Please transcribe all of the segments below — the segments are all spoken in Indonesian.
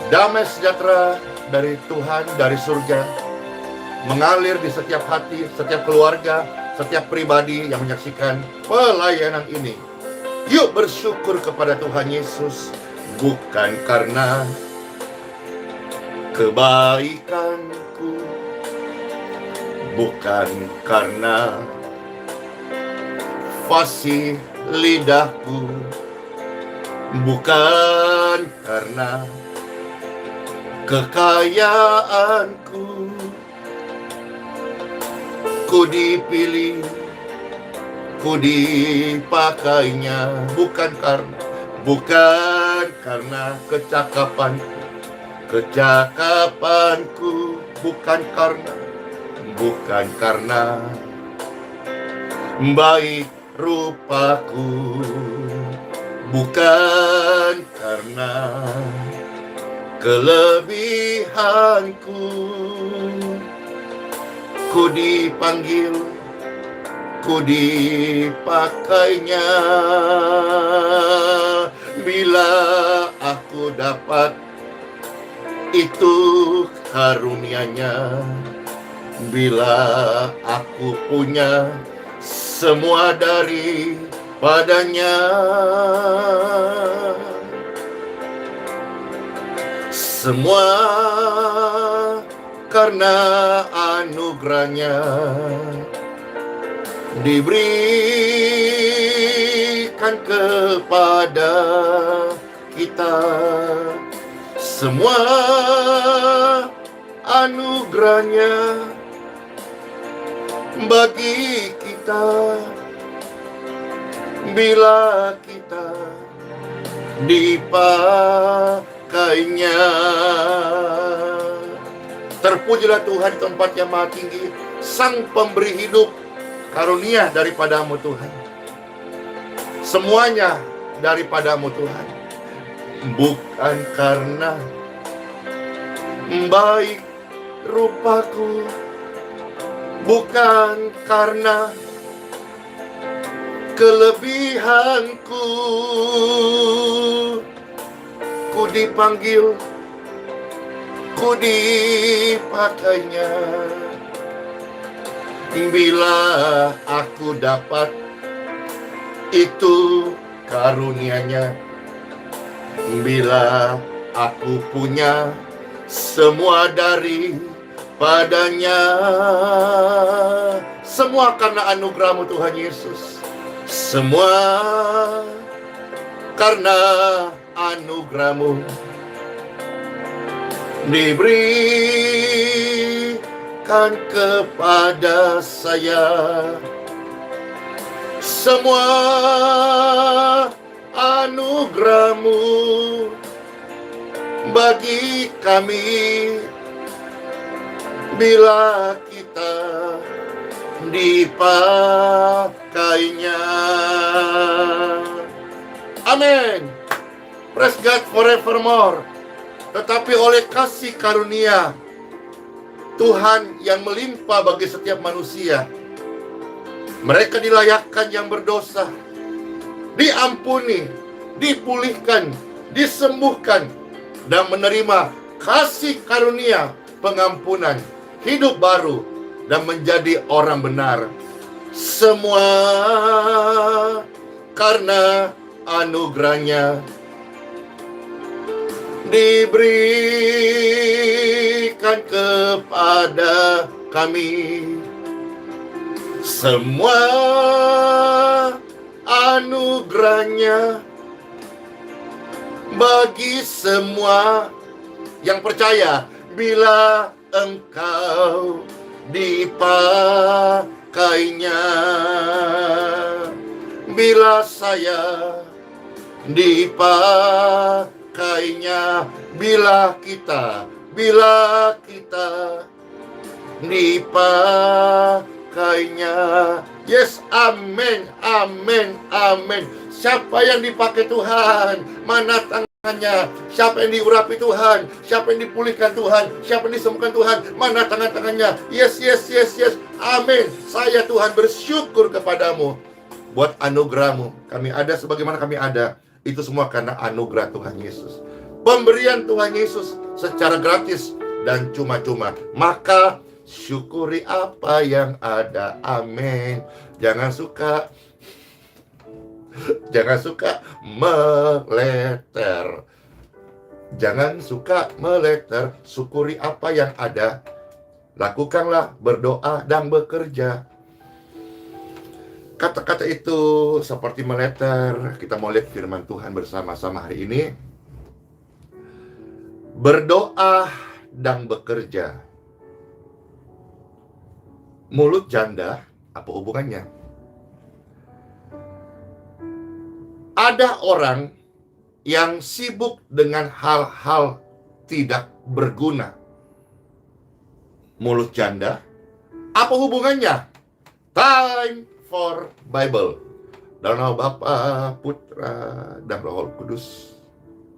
Damai sejahtera dari Tuhan, dari surga, mengalir di setiap hati, setiap keluarga, setiap pribadi yang menyaksikan pelayanan ini. Yuk bersyukur kepada Tuhan Yesus, bukan karena kebaikanku, bukan karena fasih lidahku, bukan karena kekayaanku, ku dipilih, ku dipakainya, bukan karena kecakapanku, bukan karena baik rupaku, bukan karena kelebihanku, ku dipanggil, ku dipakainya. Bila aku dapat itu karunia-Nya, bila aku punya semua daripadanya, semua karena anugerah-Nya diberikan kepada kita. Semua anugerah-Nya bagi kita bila kita dipakainya. Terpujilah Tuhan di tempat yang maha tinggi, Sang pemberi hidup, karunia daripadamu Tuhan. Semuanya daripadamu Tuhan. Bukan karena baik rupaku, bukan karena kelebihanku, ku dipanggil, ku dipakainya. Bila aku dapat itu karunia-Nya, bila aku punya semua daripadanya, semua karena anugerah-Mu Tuhan Yesus. Semua karena anugerah-Mu diberikan kepada saya. Semua anugerah-Mu bagi kami bila kita dipakainya. Amin. Praise God forevermore. Tetapi oleh kasih karunia Tuhan yang melimpah bagi setiap manusia, mereka dilayakkan yang berdosa, diampuni, dipulihkan, disembuhkan, dan menerima kasih karunia pengampunan, hidup baru, dan menjadi orang benar. Semua karena anugerah-Nya diberikan kepada kami. Semua anugerah-Nya bagi semua yang percaya bila engkau dipakainya. Bila saya dipakainya, bila kita dipakainya. Yes, amin, amin, amin. Siapa yang dipakai Tuhan? Mana tangannya? Siapa yang diurapi Tuhan? Siapa yang dipulihkan Tuhan? Siapa yang disembuhkan Tuhan? Mana tangan-tangannya? Yes, yes, yes, yes. Amin. Saya Tuhan bersyukur kepadamu buat anugerah-Mu. Kami ada sebagaimana kami ada. Itu semua karena anugerah Tuhan Yesus. Pemberian Tuhan Yesus secara gratis dan cuma-cuma. Maka syukuri apa yang ada. Amin. Jangan suka meleter. Jangan suka meleter. Syukuri apa yang ada. Lakukanlah berdoa dan bekerja. Kata-kata itu seperti meleter. Kita mau lihat firman Tuhan bersama-sama hari ini. Berdoa dan bekerja. Mulut janda, apa hubungannya? Ada orang yang sibuk dengan hal-hal tidak berguna. Mulut janda, apa hubungannya? Time for Bible. Dalam nama Bapa, Putra, dan Roh Kudus.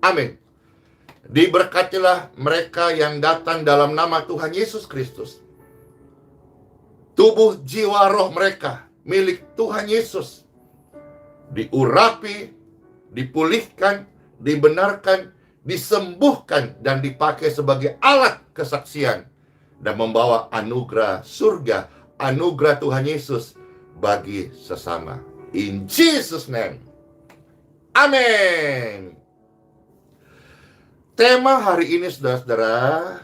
Amin. Diberkatilah mereka yang datang dalam nama Tuhan Yesus Kristus. Tubuh, jiwa, roh mereka milik Tuhan Yesus. Diurapi, dipulihkan, dibenarkan, disembuhkan, dan dipakai sebagai alat kesaksian. Dan membawa anugerah surga, anugerah Tuhan Yesus bagi sesama. In Jesus' name. Amin. Tema hari ini, saudara-saudara,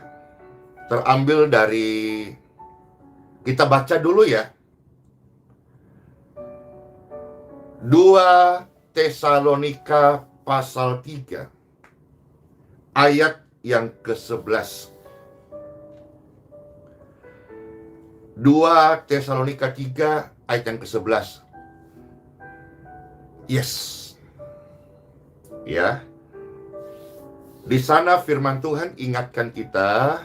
terambil dari, kita baca dulu ya, 2 Tesalonika pasal 3 ayat yang ke-11. 2 Tesalonika 3 ayat yang ke-11. Yes. Ya. Di sana firman Tuhan ingatkan kita,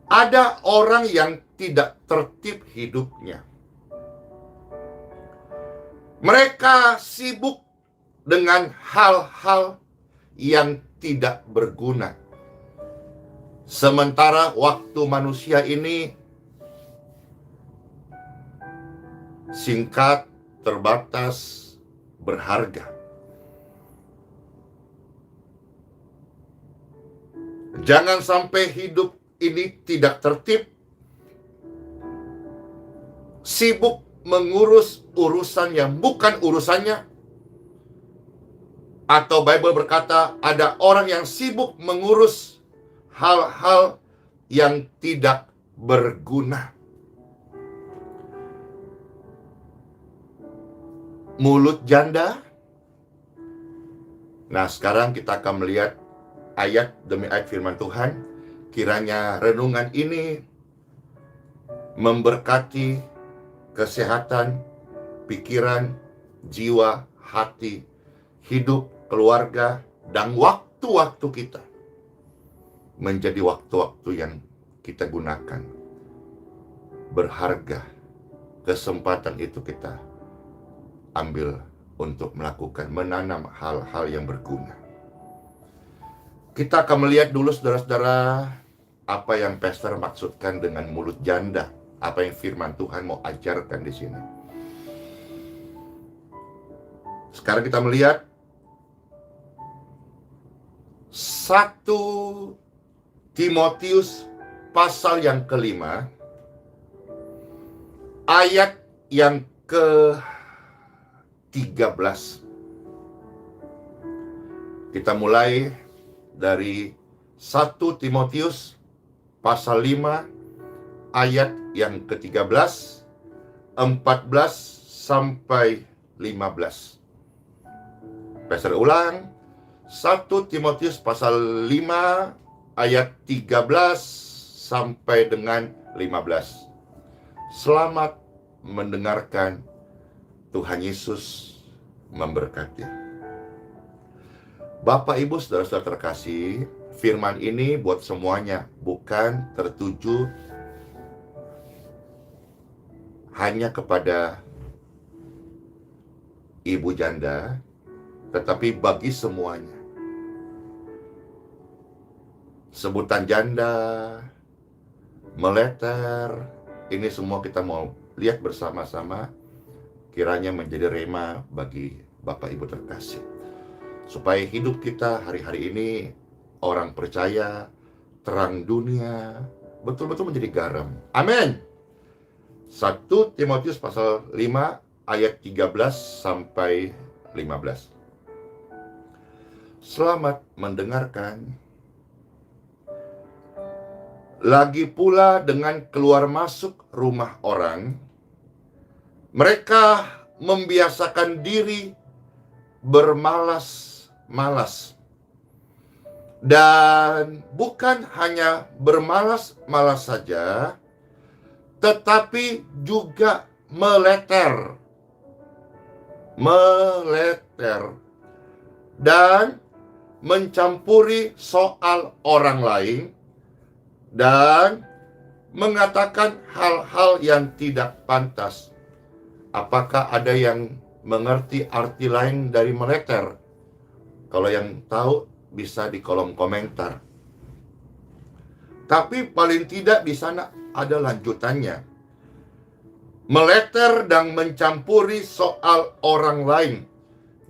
ada orang yang tidak tertib hidupnya. Mereka sibuk dengan hal-hal yang tidak berguna. Sementara waktu manusia ini singkat, terbatas, berharga. Jangan sampai hidup ini tidak tertib, sibuk mengurus urusan yang bukan urusannya. Atau Bible berkata, ada orang yang sibuk mengurus hal-hal yang tidak berguna. Mulut janda. Nah, sekarang kita akan melihat ayat demi ayat firman Tuhan. Kiranya renungan ini memberkati kesehatan, pikiran, jiwa, hati, hidup, keluarga, dan waktu-waktu kita menjadi waktu-waktu yang kita gunakan berharga. Kesempatan itu kita ambil untuk melakukan, menanam hal-hal yang berguna. Kita akan melihat dulu, saudara-saudara, apa yang pastor maksudkan dengan mulut janda. Apa yang firman Tuhan mau ajarkan di sini. Sekarang kita melihat 1 Timotius pasal yang ke-5 ayat yang ke-13. Kita mulai dari 1 Timotius pasal 5 ayat yang ke-13, 14 sampai 15. Pastor ulang, 1 Timotius pasal 5 ayat 13 sampai dengan 15. Selamat mendengarkan. Tuhan Yesus memberkati. Bapak, Ibu, saudara-saudara terkasih, firman ini buat semuanya, bukan tertuju hanya kepada ibu janda, tetapi bagi semuanya. Sebutan janda, meleter, ini semua kita mau lihat bersama-sama. Kiranya menjadi rema bagi Bapak Ibu terkasih. supaya hidup kita hari-hari ini orang percaya, terang dunia, betul-betul menjadi garam. Amin. 1 Timotius pasal 5 ayat 13 sampai 15. Selamat mendengarkan. Lagi pula dengan keluar masuk rumah orang, mereka membiasakan diri bermalas-malas. Dan bukan hanya bermalas-malas saja, tetapi juga meleter. Dan mencampuri soal orang lain dan mengatakan hal-hal yang tidak pantas. Apakah ada yang mengerti arti lain dari meleter? Kalau yang tahu bisa di kolom komentar. Tapi paling tidak di sana ada lanjutannya. Meleter dan mencampuri soal orang lain.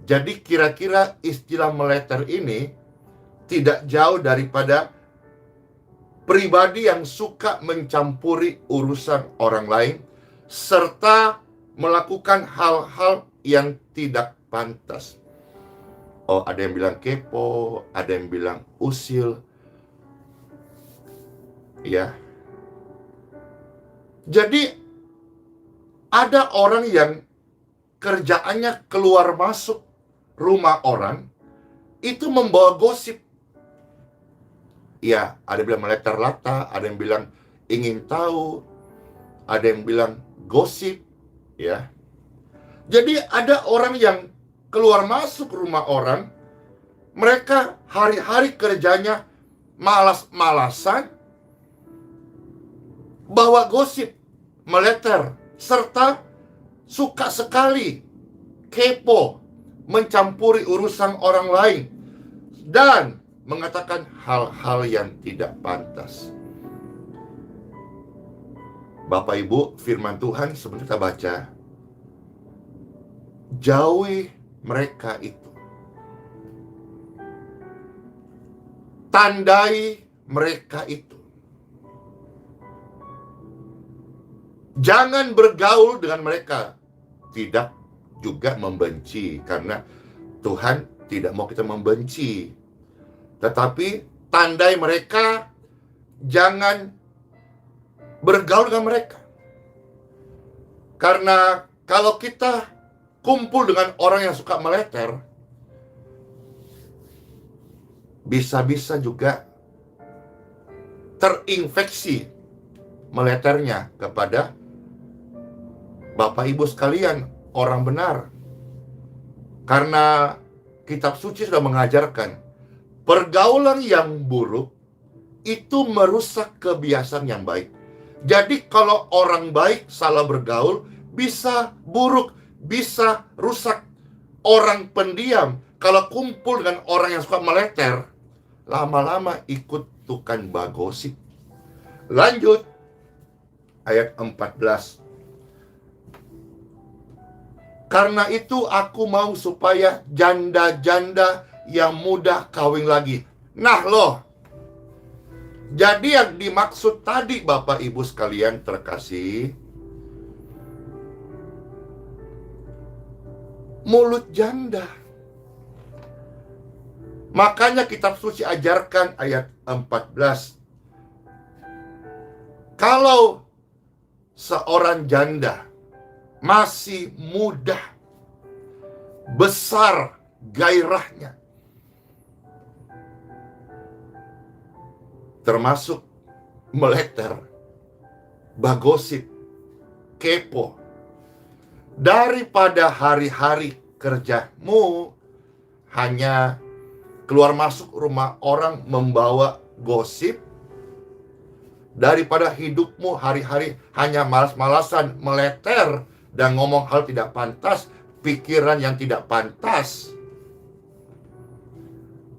Jadi kira-kira istilah meleter ini tidak jauh daripada pribadi yang suka mencampuri urusan orang lain serta melakukan hal-hal yang tidak pantas. Oh, ada yang bilang kepo, ada yang bilang usil. Ya. Jadi ada orang yang kerjaannya keluar masuk rumah orang itu membawa gosip. Ya, ada yang bilang meleter lata, ada yang bilang ingin tahu, ada yang bilang gosip, ya. Jadi ada orang yang keluar masuk rumah orang, mereka hari-hari kerjanya malas-malasan, bawa gosip, meleter, serta suka sekali kepo, mencampuri urusan orang lain, dan mengatakan hal-hal yang tidak pantas. Bapak Ibu, firman Tuhan sebelum kita baca, jauhi mereka itu. Tandai mereka itu. Jangan bergaul dengan mereka. Tidak juga membenci, karena Tuhan tidak mau kita membenci. Tetapi tandai mereka, jangan bergaul dengan mereka. Karena kalau kita kumpul dengan orang yang suka meleter, bisa-bisa juga terinfeksi meleternya kepada Bapak Ibu sekalian, orang benar. Karena kitab suci sudah mengajarkan, pergaulan yang buruk itu merusak kebiasaan yang baik. Jadi kalau orang baik salah bergaul, bisa buruk, bisa rusak. Orang pendiam, kalau kumpul dengan orang yang suka meleter, lama-lama ikut tukang bagosip. Lanjut, ayat 14. Karena itu aku mau supaya janda-janda yang mudah kawin lagi. Nah loh, jadi yang dimaksud tadi Bapak Ibu sekalian terkasih, mulut janda. Makanya kitab suci ajarkan ayat 14. Kalau seorang janda masih muda, besar gairahnya, termasuk meleter, bagosip, kepo, daripada hari-hari kerjamu hanya keluar masuk rumah orang membawa gosip, daripada hidupmu hari-hari hanya malas-malasan, meleter, dan ngomong hal tidak pantas, pikiran yang tidak pantas,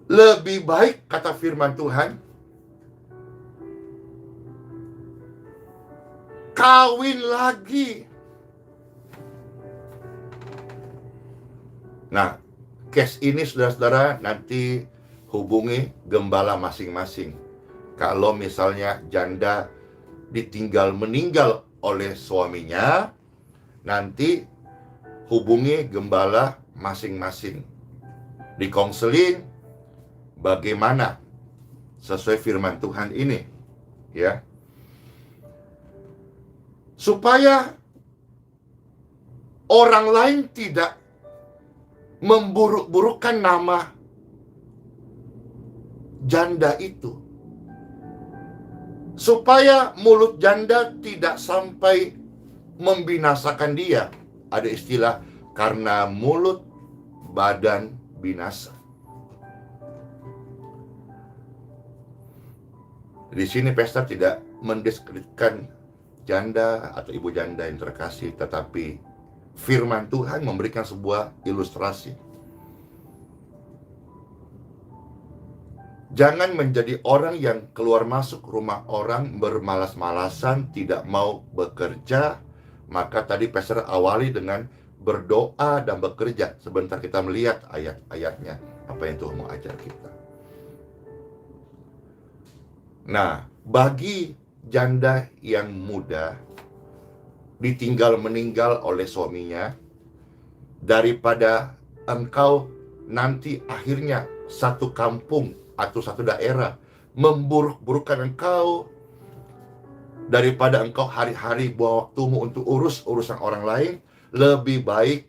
lebih baik, kata firman Tuhan, kawin lagi. Nah, case ini saudara-saudara nanti hubungi gembala masing-masing. Kalau misalnya janda ditinggal meninggal oleh suaminya, nanti hubungi gembala masing-masing. Dikonseling bagaimana sesuai firman Tuhan ini, ya. Supaya orang lain tidak memburuk-burukkan nama janda itu. Supaya mulut janda tidak sampai membinasakan dia. Ada istilah, karena mulut badan binasa. Di sini pastor tidak mendeskripsikan janda atau ibu janda yang terkasih, tetapi firman Tuhan memberikan sebuah ilustrasi. Jangan menjadi orang yang keluar masuk rumah orang bermalas-malasan, tidak mau bekerja. Maka tadi pastor awali dengan berdoa dan bekerja. Sebentar kita melihat ayat-ayatnya, apa yang Tuhan mau ajar kita. Nah, bagi janda yang muda ditinggal meninggal oleh suaminya, daripada engkau nanti akhirnya satu kampung atau satu daerah memburuk-burukkan engkau, daripada engkau hari-hari buang waktumu untuk urusan orang lain, lebih baik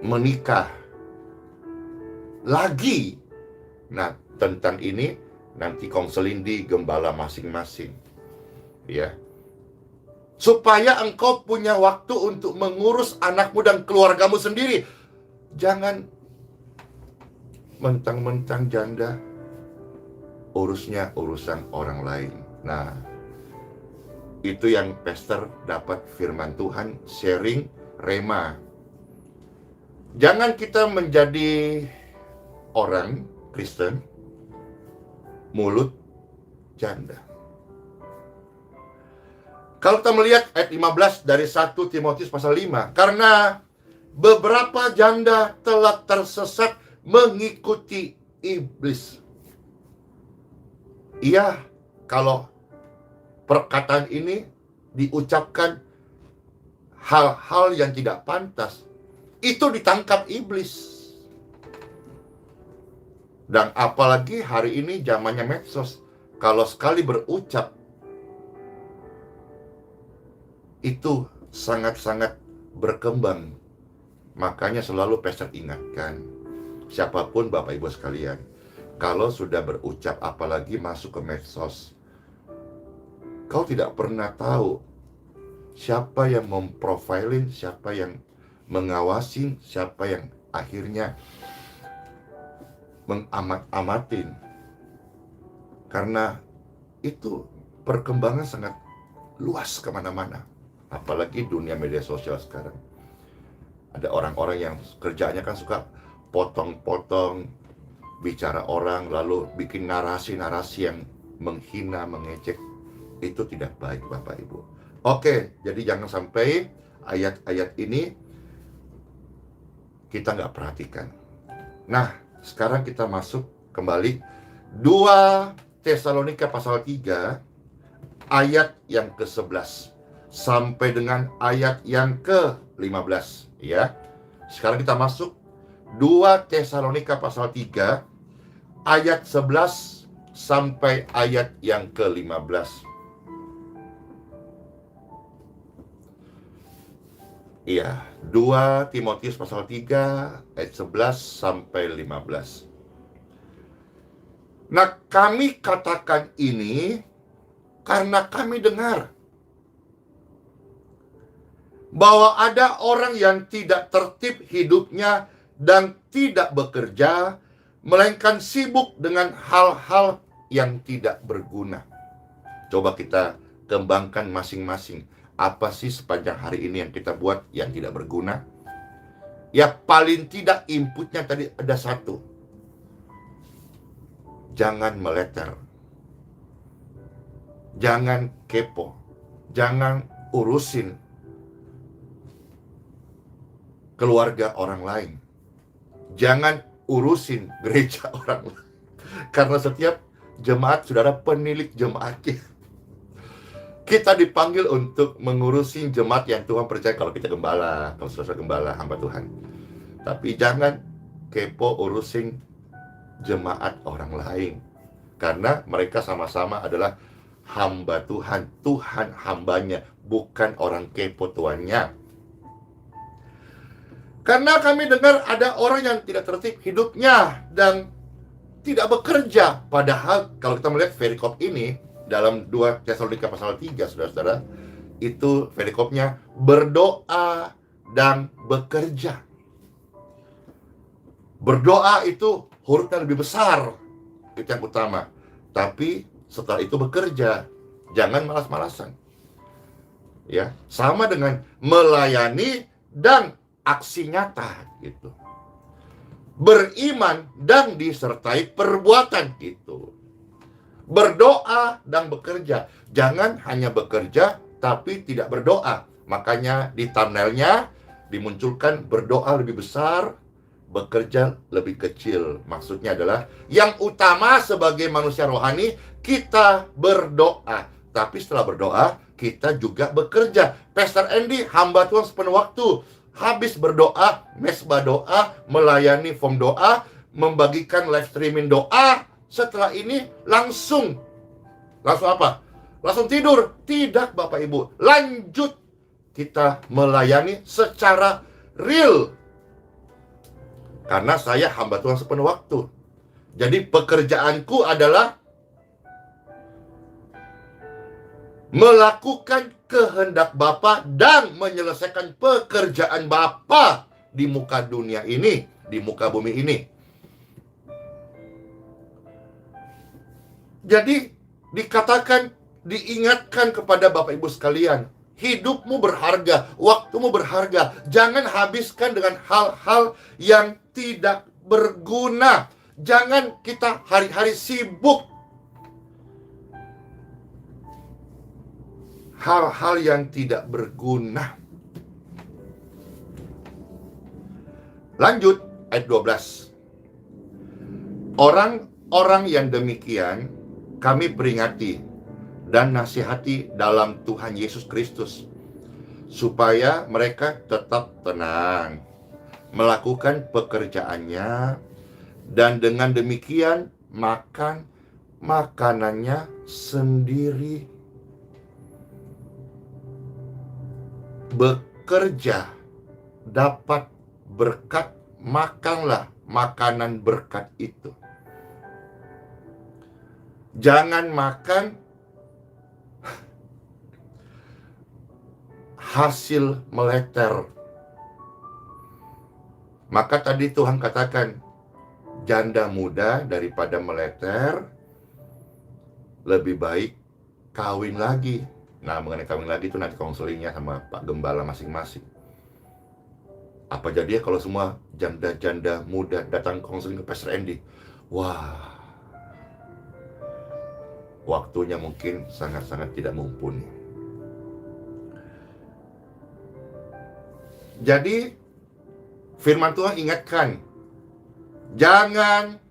menikah lagi. Nah, tentang ini nanti konseling di gembala masing-masing, ya. Supaya engkau punya waktu untuk mengurus anakmu dan keluargamu sendiri. Jangan mentang-mentang janda urusnya urusan orang lain. Nah, itu yang pastor dapat firman Tuhan, sharing rema. Jangan kita menjadi orang Kristen mulut janda. Kalau kita melihat ayat 15 dari 1 Timotius pasal 5, karena beberapa janda telah tersesat mengikuti iblis. Iya, kalau perkataan ini diucapkan hal-hal yang tidak pantas, itu ditangkap iblis. Dan apalagi hari ini zamannya medsos, kalau sekali berucap itu sangat-sangat berkembang. Makanya selalu pastor ingatkan, siapapun Bapak Ibu sekalian, kalau sudah berucap apalagi masuk ke medsos, kau tidak pernah tahu siapa yang memprofilin, siapa yang mengawasin, siapa yang akhirnya mengamat-amatin. Karena itu perkembangan sangat luas kemana-mana. Apalagi dunia media sosial sekarang. Ada orang-orang yang kerjanya kan suka potong-potong bicara orang, lalu bikin narasi-narasi yang menghina, mengejek. Itu tidak baik Bapak Ibu. Oke, jadi jangan sampai ayat-ayat ini kita nggak perhatikan. Nah, sekarang kita masuk kembali 2 Tesalonika pasal 3 ayat yang ke-11 sampai dengan ayat yang ke-15, ya. Sekarang kita masuk 2 Tesalonika pasal 3 ayat 11 sampai ayat yang ke-15. Iya, 2 Timotius pasal 3 ayat 11 sampai 15. Nah, kami katakan ini karena kami dengar bahwa ada orang yang tidak tertib hidupnya dan tidak bekerja, melainkan sibuk dengan hal-hal yang tidak berguna. Coba kita kembangkan masing-masing. Apa sih sepanjang hari ini yang kita buat yang tidak berguna? Ya paling tidak inputnya tadi ada satu. Jangan meleter. Jangan kepo. Jangan urusin keluarga orang lain. Jangan urusin gereja orang lain. Karena setiap jemaat, saudara, penilik jemaatnya. Kita dipanggil untuk mengurusi jemaat yang Tuhan percaya. Kalau kita gembala, kalau saudara gembala, hamba Tuhan. Tapi jangan kepo urusin jemaat orang lain. Karena mereka sama-sama adalah hamba Tuhan. Tuhan hambanya, bukan orang kepo tuannya. Karena kami dengar ada orang yang tidak tertib hidupnya dan tidak bekerja. Padahal kalau kita melihat perikop ini dalam 2 Tesalonika pasal 3, saudara-saudara, itu perikopnya berdoa dan bekerja. Berdoa itu hurufnya lebih besar, itu yang utama. Tapi setelah itu bekerja, jangan malas-malasan. Ya, sama dengan melayani dan aksi nyata gitu. Beriman dan disertai perbuatan gitu. Berdoa dan bekerja. Jangan hanya bekerja tapi tidak berdoa. Makanya di thumbnailnya dimunculkan berdoa lebih besar, bekerja lebih kecil. Maksudnya adalah yang utama sebagai manusia rohani, kita berdoa. Tapi setelah berdoa, kita juga bekerja. Pastor Andy, hamba Tuhan sepenuh waktu. Habis berdoa, mesbah doa, melayani form doa, membagikan live streaming doa. Setelah ini langsung apa? Langsung tidur. Tidak, Bapak Ibu. Lanjut kita melayani secara real. Karena saya hamba Tuhan sepenuh waktu. Jadi pekerjaanku adalah melakukan kehendak Bapa dan menyelesaikan pekerjaan Bapa di muka dunia ini, di muka bumi ini. Jadi dikatakan, diingatkan kepada Bapak Ibu sekalian, hidupmu berharga, waktumu berharga. Jangan habiskan dengan hal-hal yang tidak berguna. Jangan kita hari-hari sibuk hal-hal yang tidak berguna. Lanjut ayat 12. Orang-orang yang demikian kami peringati dan nasihati dalam Tuhan Yesus Kristus, supaya mereka tetap tenang, melakukan pekerjaannya, dan dengan demikian makan makanannya sendiri. Bekerja dapat berkat, makanlah makanan berkat itu. Jangan makan hasil meleter. Maka tadi Tuhan katakan, janda muda daripada meleter, lebih baik kawin lagi. Nah, mengenai kawin lagi itu nanti konselingnya sama Pak Gembala masing-masing. Apa jadinya kalau semua janda-janda muda datang konseling ke Pastor Andy? Wah, waktunya mungkin sangat-sangat tidak mumpuni. Jadi firman Tuhan ingatkan, jangan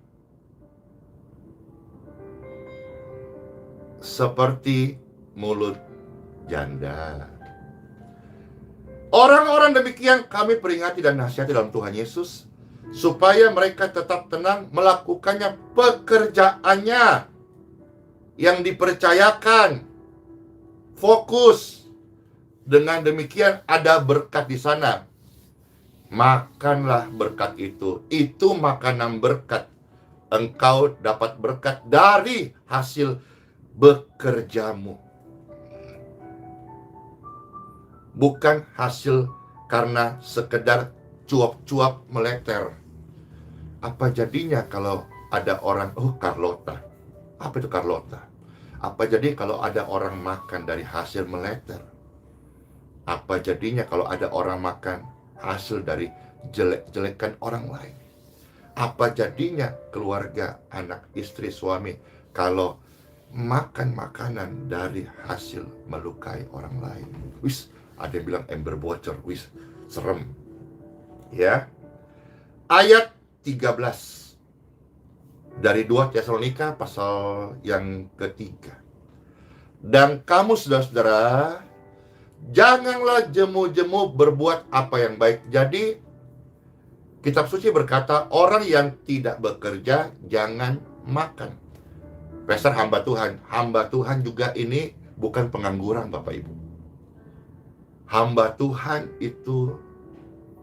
seperti mulut janda. Orang-orang demikian kami peringati dan nasihati dalam Tuhan Yesus, supaya mereka tetap tenang melakukannya pekerjaannya yang dipercayakan. Fokus. Dengan demikian ada berkat di sana. Makanlah berkat itu. Itu makanan berkat. Engkau dapat berkat dari hasil bekerjamu. Bukan hasil karena sekedar cuap-cuap meleter. Apa jadinya kalau ada orang, Carlota. Apa itu Carlota? Apa jadi kalau ada orang makan dari hasil meleter? Apa jadinya kalau ada orang makan hasil dari jelek-jelekan orang lain? Apa jadinya keluarga, anak, istri, suami kalau makan makanan dari hasil melukai orang lain? Wis, ada yang bilang ember bocor, wis, serem. Ya. Ayat 13. Dari 2 Tesalonika pasal yang ketiga. Dan kamu saudara-saudara, janganlah jemu-jemu berbuat apa yang baik. Jadi, kitab suci berkata, orang yang tidak bekerja, jangan makan. Pastor, hamba Tuhan. Hamba Tuhan juga ini bukan pengangguran, Bapak Ibu. Hamba Tuhan itu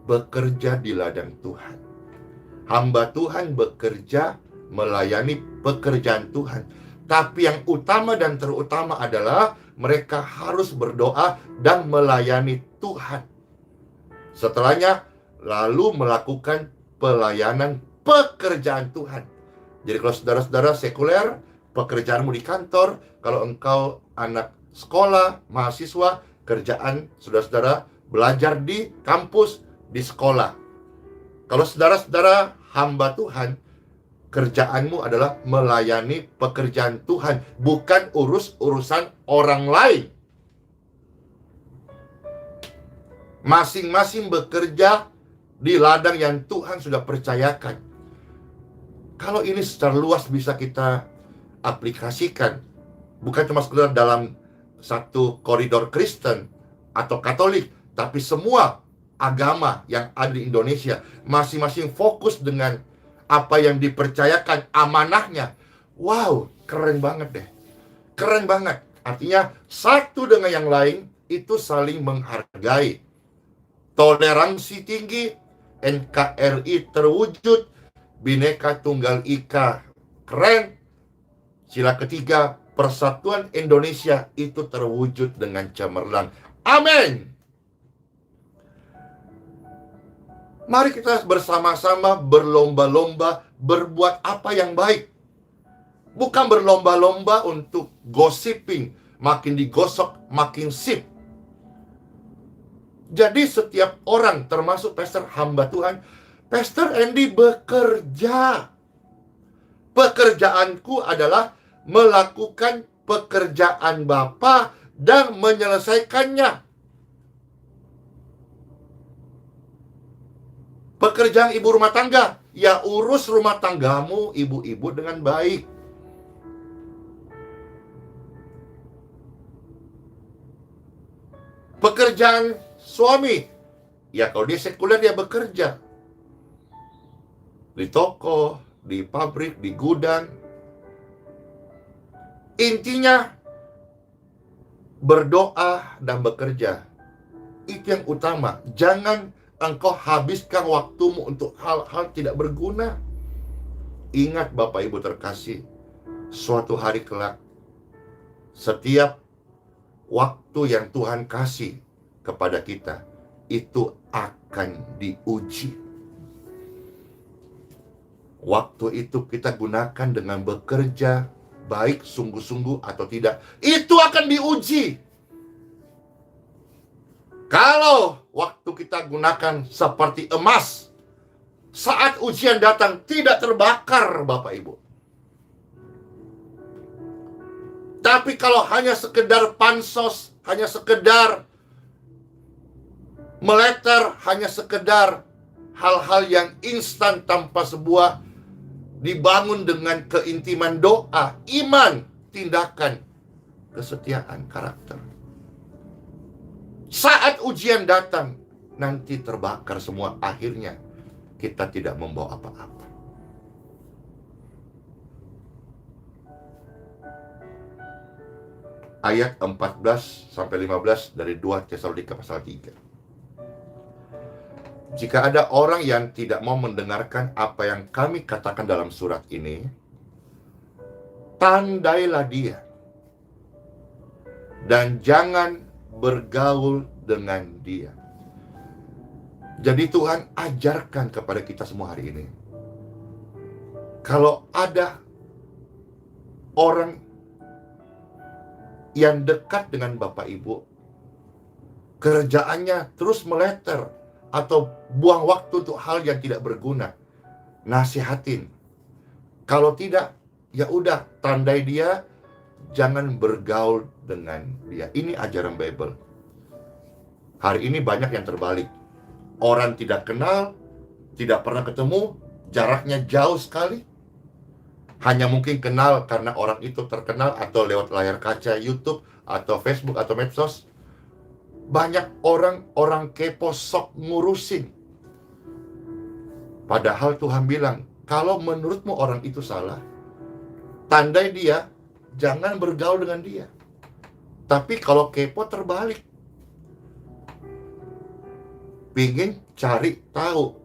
bekerja di ladang Tuhan. Hamba Tuhan bekerja melayani pekerjaan Tuhan. Tapi yang utama dan terutama adalah mereka harus berdoa dan melayani Tuhan. Setelahnya, lalu melakukan pelayanan pekerjaan Tuhan. Jadi kalau saudara-saudara sekuler, pekerjaanmu di kantor, kalau engkau anak sekolah, mahasiswa, kerjaan saudara-saudara belajar di kampus, di sekolah. Kalau saudara-saudara hamba Tuhan, kerjaanmu adalah melayani pekerjaan Tuhan, bukan urusan orang lain. Masing-masing bekerja di ladang yang Tuhan sudah percayakan. Kalau ini secara luas bisa kita aplikasikan, bukan cuma sekedar dalam satu koridor Kristen atau Katolik, tapi semua agama yang ada di Indonesia, masing-masing fokus dengan apa yang dipercayakan amanahnya. Wow, keren banget deh. Keren banget. Artinya satu dengan yang lain itu saling menghargai. Toleransi tinggi, NKRI terwujud, Bhinneka Tunggal Ika keren. Sila ketiga, persatuan Indonesia itu terwujud dengan cemerlang. Amin. Mari kita bersama-sama berlomba-lomba berbuat apa yang baik. Bukan berlomba-lomba untuk gossiping, makin digosok makin sip. Jadi setiap orang, termasuk pastor hamba Tuhan, Pastor Andy bekerja. Pekerjaanku adalah melakukan pekerjaan Bapa dan menyelesaikannya. Pekerjaan ibu rumah tangga, ya urus rumah tanggamu, ibu-ibu, dengan baik. Pekerjaan suami, ya kalau dia sekuler dia bekerja di toko, di pabrik, di gudang. Intinya berdoa dan bekerja. Itu yang utama. Jangan engkau habiskan waktumu untuk hal-hal tidak berguna. Ingat Bapak Ibu terkasih, suatu hari kelak, setiap waktu yang Tuhan kasih kepada kita, itu akan diuji. Waktu itu kita gunakan dengan bekerja, baik sungguh-sungguh atau tidak, itu akan diuji. Kalau waktu kita gunakan seperti emas, saat ujian datang tidak terbakar, Bapak Ibu. Tapi kalau hanya sekedar pansos, hanya sekedar meleter, hanya sekedar hal-hal yang instan tanpa sebuah dibangun dengan keintiman doa, iman, tindakan, kesetiaan, karakter. Saat ujian datang, nanti terbakar semua, akhirnya kita tidak membawa apa-apa. Ayat 14-15 dari 2 Tesalonika pasal 3. Jika ada orang yang tidak mau mendengarkan apa yang kami katakan dalam surat ini, tandailah dia dan jangan bergaul dengan dia. Jadi Tuhan ajarkan kepada kita semua hari ini, kalau ada orang yang dekat dengan Bapak Ibu, kerjaannya terus meleter atau buang waktu untuk hal yang tidak berguna, nasihatin. Kalau tidak, ya udah, tandai dia, jangan bergaul dengan dia. Ini ajaran Bible. Hari ini banyak yang terbalik. Orang tidak kenal, tidak pernah ketemu, jaraknya jauh sekali. Hanya mungkin kenal karena orang itu terkenal atau lewat layar kaca YouTube atau Facebook atau medsos. Banyak orang kepo sok ngurusin. Padahal Tuhan bilang, kalau menurutmu orang itu salah, tandai dia, jangan bergaul dengan dia. Tapi kalau kepo terbalik, pingin cari tahu,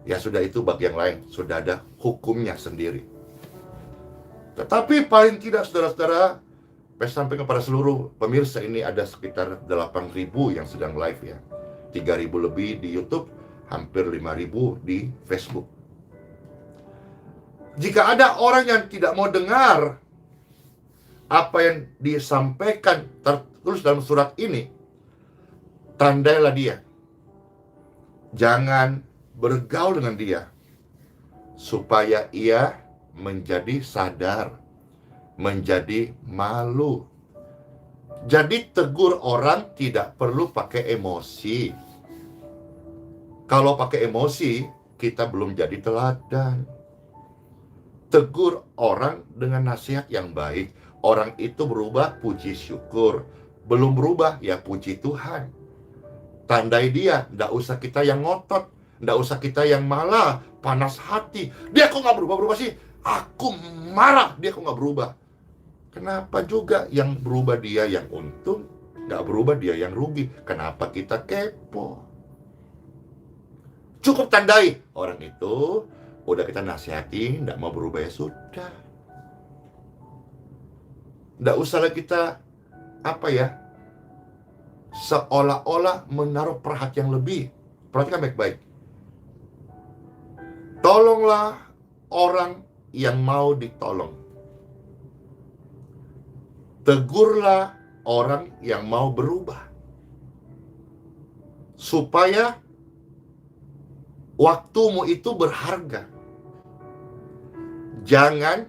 ya sudah, itu bagi yang lain, sudah ada hukumnya sendiri. Tetapi paling tidak saudara-saudara, saya sampaikan kepada seluruh pemirsa ini, ada sekitar 8.000 yang sedang live ya. 3.000 lebih di YouTube, hampir 5.000 di Facebook. Jika ada orang yang tidak mau dengar apa yang disampaikan tertulis dalam surat ini, tandailah dia. Jangan bergaul dengan dia, supaya ia menjadi sadar, menjadi malu. Jadi tegur orang tidak perlu pakai emosi. Kalau pakai emosi, kita belum jadi teladan. Tegur orang dengan nasihat yang baik. Orang itu berubah, puji syukur. Belum berubah, ya puji Tuhan. Tandai dia, nggak usah kita yang ngotot, nggak usah kita yang malah panas hati. Dia kok nggak berubah-berubah sih? Aku marah, dia kok nggak berubah. Kenapa juga yang berubah dia yang untung, nggak berubah dia yang rugi? Kenapa kita kepo? Cukup tandai orang itu udah kita nasihati, nggak mau berubah, ya sudah. Nggak usah kita seolah-olah menaruh perhatian lebih. Perhatikan baik-baik. Tolonglah orang yang mau ditolong. Tegurlah orang yang mau berubah. Supaya waktumu itu berharga. Jangan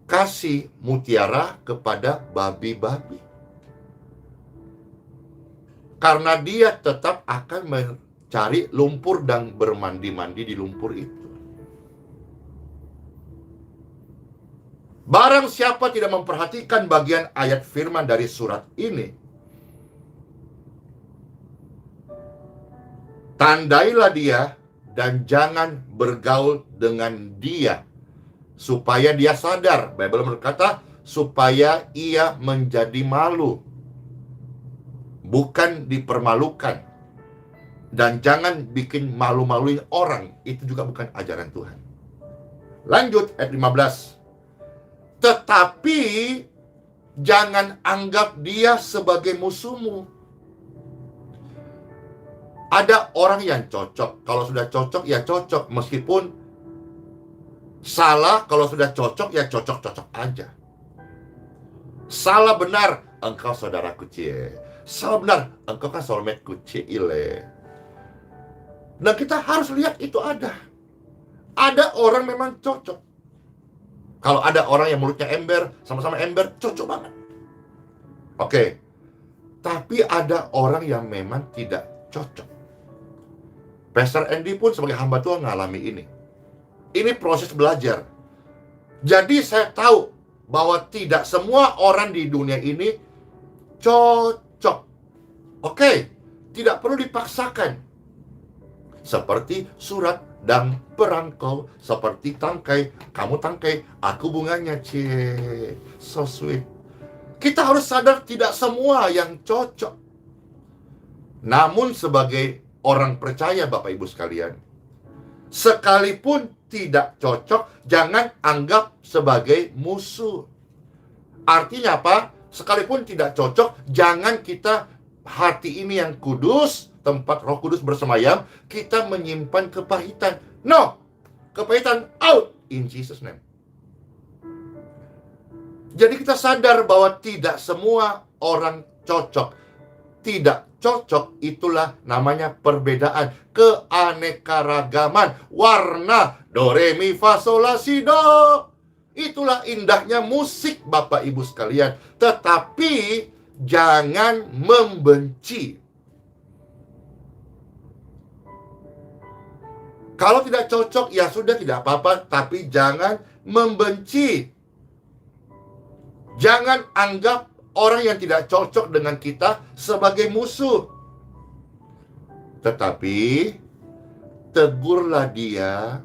kasih mutiara kepada babi-babi. Karena dia tetap akan mencari lumpur dan bermandi-mandi di lumpur itu. Barang siapa tidak memperhatikan bagian ayat firman dari surat ini, tandailah dia dan jangan bergaul dengan dia, supaya dia sadar. Bible berkata, supaya ia menjadi malu, bukan dipermalukan. Dan jangan bikin malu-maluin orang. Itu juga bukan ajaran Tuhan. Lanjut ayat 15. Tetapi jangan anggap dia sebagai musuhmu. Ada orang yang cocok. Kalau sudah cocok, ya cocok. Meskipun salah, kalau sudah cocok, ya cocok-cocok aja. Salah benar, engkau saudaraku cie. Salah benar, engkau kan soulmate-ku ile. Dan kita harus lihat itu ada. Ada orang memang cocok. Kalau ada orang yang mulutnya ember, sama-sama ember, cocok banget. Oke. Tapi ada orang yang memang tidak cocok. Pastor Andy pun sebagai hamba Tuhan mengalami ini. Ini proses belajar. Jadi saya tahu bahwa tidak semua orang di dunia ini cocok. Oke, tidak perlu dipaksakan. Seperti surat dan perangkau, seperti tangkai. Kamu tangkai, aku bunganya, cie. So sweet. Kita harus sadar tidak semua yang cocok. Namun sebagai orang percaya, Bapak Ibu sekalian, sekalipun tidak cocok, jangan anggap sebagai musuh. Artinya apa? Sekalipun tidak cocok, jangan kita, hati ini yang kudus, tempat Roh Kudus bersemayam, kita menyimpan kepahitan. No! Kepahitan out in Jesus name. Jadi kita sadar bahwa tidak semua orang cocok. Tidak cocok, itulah namanya perbedaan, keanekaragaman, warna, do, re, mi, fa, sol, la, si, do. Itulah indahnya musik, Bapak Ibu sekalian. Tetapi jangan membenci. Kalau tidak cocok, ya sudah, tidak apa-apa, tapi jangan membenci. Jangan anggap orang yang tidak cocok dengan kita sebagai musuh. Tetapi tegurlah dia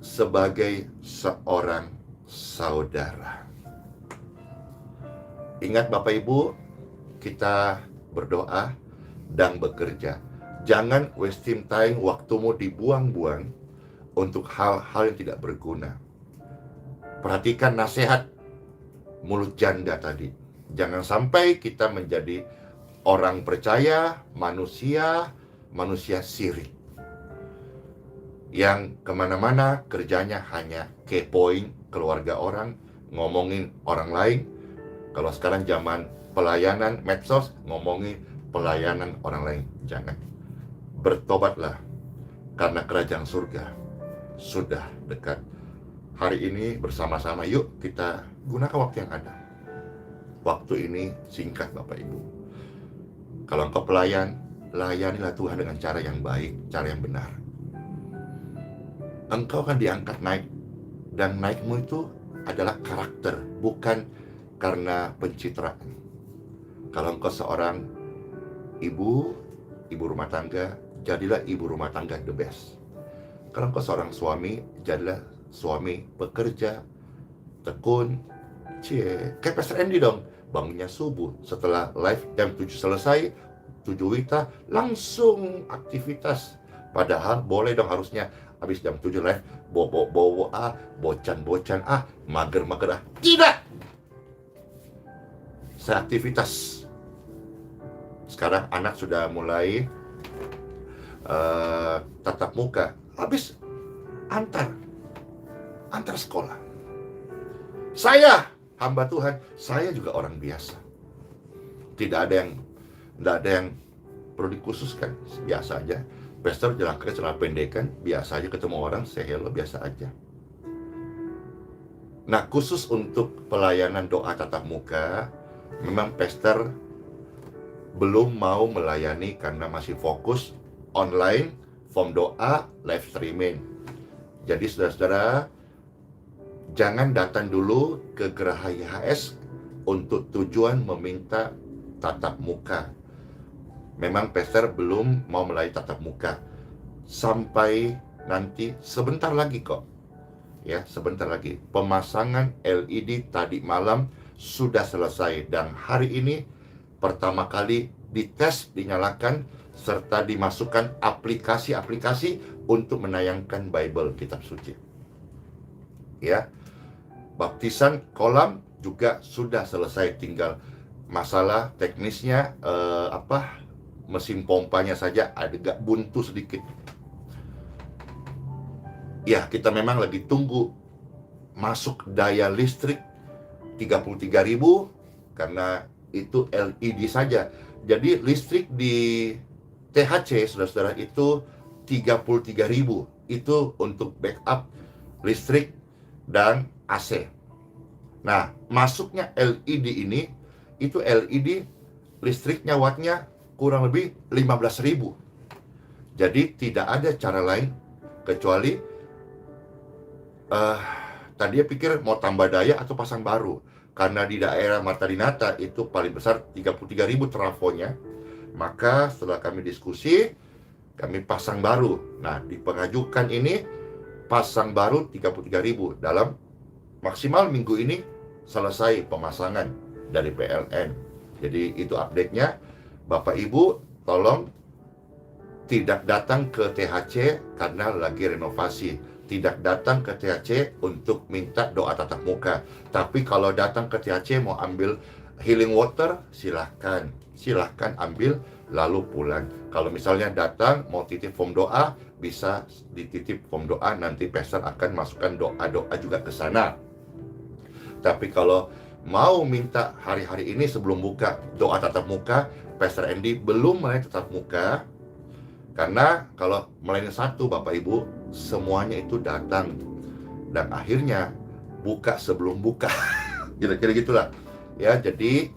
sebagai seorang saudara. Ingat Bapak Ibu, kita berdoa dan bekerja. Jangan wasting time, waktumu dibuang-buang untuk hal-hal yang tidak berguna. Perhatikan nasihat mulut janda tadi. Jangan sampai kita menjadi orang percaya, manusia sirik, yang kemana-mana kerjanya hanya kepoin keluarga orang, ngomongin orang lain. Kalau sekarang zaman pelayanan medsos, ngomongin pelayanan orang lain. Jangan. Bertobatlah, karena kerajaan surga sudah dekat. Hari ini bersama-sama, yuk kita gunakan waktu yang ada. Waktu ini singkat Bapak Ibu. Kalau engkau pelayan, layanilah Tuhan dengan cara yang baik, cara yang benar. Engkau akan diangkat naik, dan naikmu itu adalah karakter, bukan karena pencitraan. Kalau engkau seorang ibu rumah tangga, jadilah ibu rumah tangga the best. Kalau engkau seorang suami, jadilah suami pekerja, tekun, kayak Pastor Andy dong, bangunnya subuh, setelah live jam 7 selesai, 7 Wita, langsung aktivitas. Padahal boleh dong harusnya habis jam 7 live, bobo bocan, mager, Tidak! Saya aktivitas. Sekarang anak sudah mulai tatap muka. Habis antar sekolah. Saya, hamba Tuhan, saya juga orang biasa. Tidak ada yang perlu dikhususkan, biasa aja. Pastor jalan kaki celana pendekan, biasa aja, ketemu orang, say hello, biasa aja. Nah, khusus untuk pelayanan doa tatap muka, memang pastor belum mau melayani karena masih fokus online, form doa, live streaming. Jadi saudara-saudara, jangan datang dulu ke Geraha YHS untuk tujuan meminta tatap muka. Memang pastor belum mau melayani tatap muka. Sampai nanti, sebentar lagi kok. Ya, sebentar lagi. Pemasangan LED tadi malam sudah selesai, dan hari ini pertama kali dites, dinyalakan, serta dimasukkan aplikasi-aplikasi untuk menayangkan Bible, kitab suci. Ya, baptisan kolam juga sudah selesai, tinggal masalah teknisnya mesin pompanya saja agak buntu sedikit. Ya, kita memang lagi tunggu masuk daya listrik 33.000, karena itu LED saja. Jadi listrik di THC, saudara-saudara, itu 33.000. Itu untuk backup listrik dan AC. Nah, masuknya LED ini, itu LED listriknya wattnya kurang lebih 15.000. Jadi tidak ada cara lain kecuali tadinya pikir mau tambah daya atau pasang baru. Karena di daerah Marta Dinata itu paling besar 33.000 trafonya. Maka setelah kami diskusi, kami pasang baru. Nah, di pengajukan ini pasang baru 33.000. Dalam maksimal minggu ini selesai pemasangan dari PLN. Jadi itu update-nya. Bapak Ibu, tolong tidak datang ke THC karena lagi renovasi. Tidak datang ke THC untuk minta doa tatap muka. Tapi kalau datang ke THC mau ambil healing water, silahkan ambil lalu pulang. Kalau misalnya datang mau titip form doa, bisa dititip form doa, nanti pastor akan masukkan doa-doa juga ke sana. Tapi kalau mau minta hari-hari ini sebelum buka doa tatap muka, Pastor Andy belum melayani tatap muka. Karena kalau melayani satu, Bapak Ibu, semuanya itu datang. Dan akhirnya buka sebelum buka. Kira-kira gitulah. Ya, jadi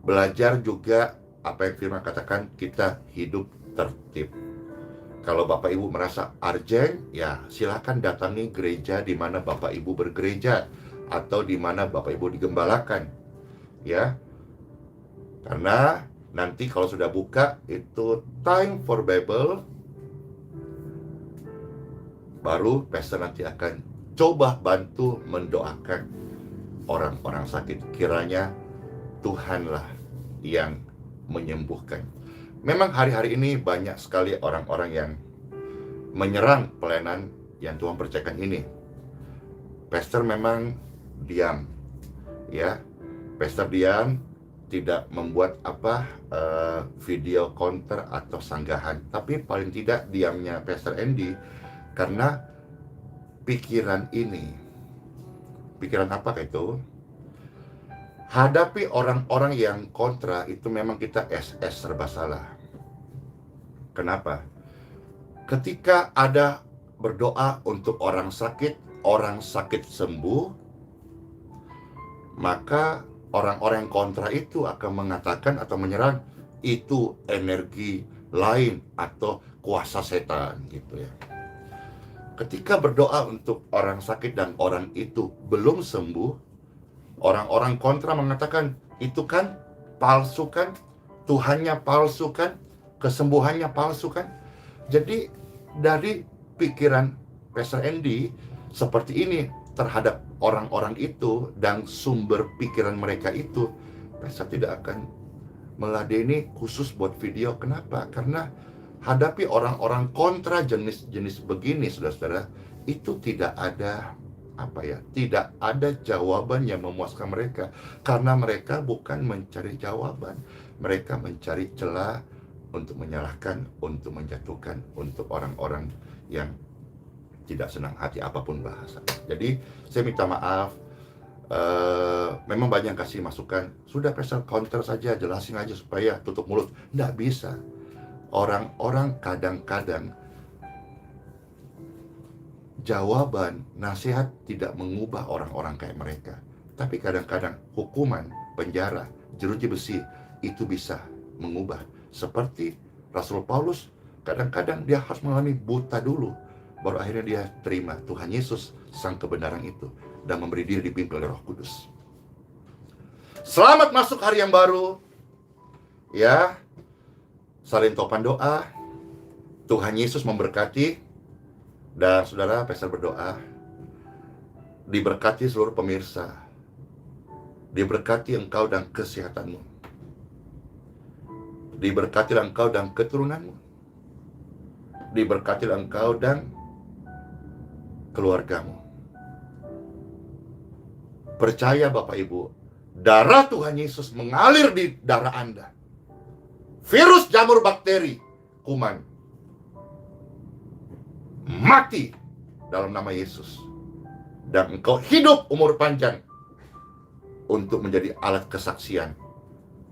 belajar juga apa yang firman katakan, kita hidup tertib. Kalau Bapak Ibu merasa urgent, ya silakan datangi gereja di mana Bapak Ibu bergereja atau di mana Bapak Ibu digembalakan, ya. Karena nanti kalau sudah buka itu time for Bible, baru pastor nanti akan coba bantu mendoakan orang-orang sakit. Kiranya Tuhanlah yang menyembuhkan. Memang hari-hari ini banyak sekali orang-orang yang menyerang pelayanan yang Tuhan percayakan ini. Pastor memang diam, ya. Pastor diam, tidak membuat video counter atau sanggahan. Tapi paling tidak diamnya Pastor Andy karena pikiran ini. Pikiran apa itu? Hadapi orang-orang yang kontra itu memang kita SS serba salah. Kenapa? Ketika ada berdoa untuk orang sakit sembuh, maka orang-orang yang kontra itu akan mengatakan atau menyerang itu energi lain atau kuasa setan gitu ya. Ketika berdoa untuk orang sakit dan orang itu belum sembuh, orang-orang kontra mengatakan, itu kan palsu kan, Tuhannya palsu kan, kesembuhannya palsu kan. Jadi dari pikiran Pastor Andy seperti ini terhadap orang-orang itu dan sumber pikiran mereka itu, Pastor tidak akan meladeni khusus buat video. Kenapa? Karena hadapi orang-orang kontra jenis-jenis begini, saudara-saudara, itu tidak ada tidak ada jawaban yang memuaskan mereka, karena mereka bukan mencari jawaban, mereka mencari celah untuk menyalahkan, untuk menjatuhkan, untuk orang-orang yang tidak senang hati apapun bahasa. Jadi saya minta maaf, memang banyak kasih masukan, sudah pastor counter saja, jelasin aja supaya tutup mulut. Nggak bisa. Orang-orang kadang-kadang jawaban, nasihat tidak mengubah orang-orang kayak mereka. Tapi kadang-kadang hukuman, penjara, jeruji besi itu bisa mengubah. Seperti Rasul Paulus, kadang-kadang dia harus mengalami buta dulu, baru akhirnya dia terima Tuhan Yesus, sang kebenaran itu, dan memberi diri dipimpin oleh Roh Kudus. Selamat masuk hari yang baru. Ya, salin topan doa. Tuhan Yesus memberkati. Dan saudara, pastor berdoa, diberkati seluruh pemirsa, diberkati engkau dan kesehatanmu, diberkati engkau dan keturunanmu, diberkati engkau dan keluargamu. Percaya Bapak Ibu, darah Tuhan Yesus mengalir di darah Anda. Virus, jamur, bakteri, kuman mati dalam nama Yesus, dan engkau hidup umur panjang untuk menjadi alat kesaksian.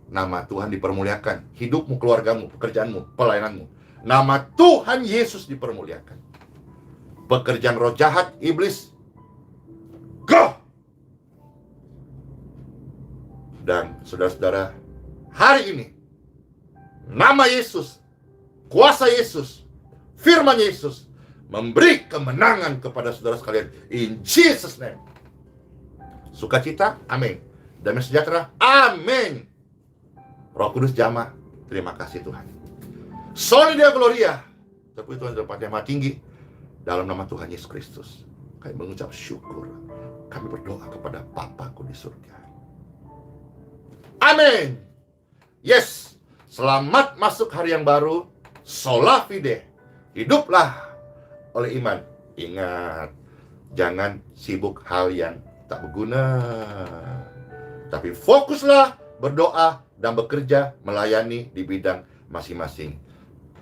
Nama Tuhan dipermuliakan, hidupmu, keluargamu, pekerjaanmu, pelayananmu. Nama Tuhan Yesus dipermuliakan. Pekerjaan roh jahat, iblis, go! Dan saudara-saudara, hari ini nama Yesus, kuasa Yesus, firman Yesus memberi kemenangan kepada saudara sekalian. In Jesus' name. Sukacita, amin. Damai sejahtera, amin. Roh Kudus jamah, terima kasih Tuhan. Soli Deo Gloria, terpuji Tuhan tempat yang maha tinggi, dalam nama Tuhan Yesus Kristus kami mengucap syukur. Kami berdoa kepada Bapa-Ku di surga. Amin. Yes, selamat masuk hari yang baru. Sola fide, hiduplah oleh iman. Ingat, jangan sibuk hal yang tak berguna, tapi fokuslah berdoa dan bekerja melayani di bidang masing-masing.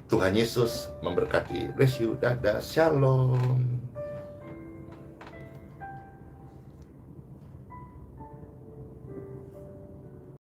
Tuhan Yesus memberkati. Bless you. Dadah. Shalom.